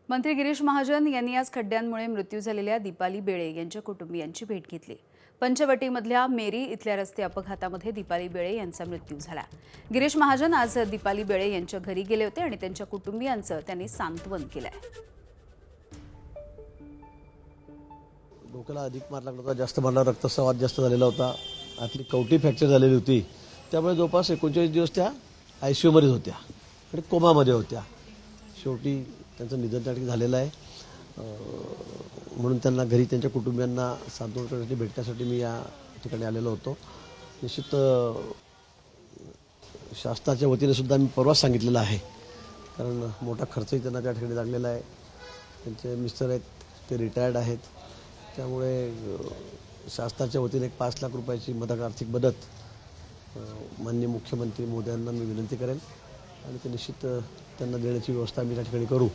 मंत्री गिरीश महाजन यांनी आज खड्ड्यांमुळे मृत्यू झालेल्या दीपाली बेळे यांच्या कुटुंबियांची भेट घेतली। पंचवटीमधल्या मेरी इथल्या रस्ते अपघातामध्ये दीपाली बेळे यांचा मृत्यू झाला। गिरीश महाजन आज दीपाली बेळे यांच्या घरी गेले होते आणि त्यांच्या कुटुंबियांचं त्यांनी सांत्वन केलंय। डोक्याला अधिक मार लागला होता, जास्त मारला, रक्तस्राव जास्त झालेला होता, आतली कवटी फ्रॅक्चर झालेली होती। त्यामुळे जवळपास 39 दिवस त्या ICU मध्ये होत्या आणि कोमामध्ये होत्या। शेवटी त्यांचं निधन त्या ठिकाणी झालेलं आहे। म्हणून त्यांना घरी त्यांच्या कुटुंबियांना सांत्वन करण्यासाठी भेटण्यासाठी मी या ठिकाणी आलेलो होतो। निश्चित शासनाच्या वतीने सुद्धा मी परवाच सांगितलेलं आहे, कारण मोठा खर्चही त्यांना त्या ठिकाणी लागलेला आहे। त्यांचे मिस्टर आहेत, ते रिटायर्ड आहेत, त्यामुळे शासनाच्या वतीने 5 लाख रुपयाची आर्थिक मदत माननीय मुख्यमंत्री महोदयांना मी विनंती करेन आणि ते निश्चित त्यांना देण्याची व्यवस्था मी त्या ठिकाणी करू।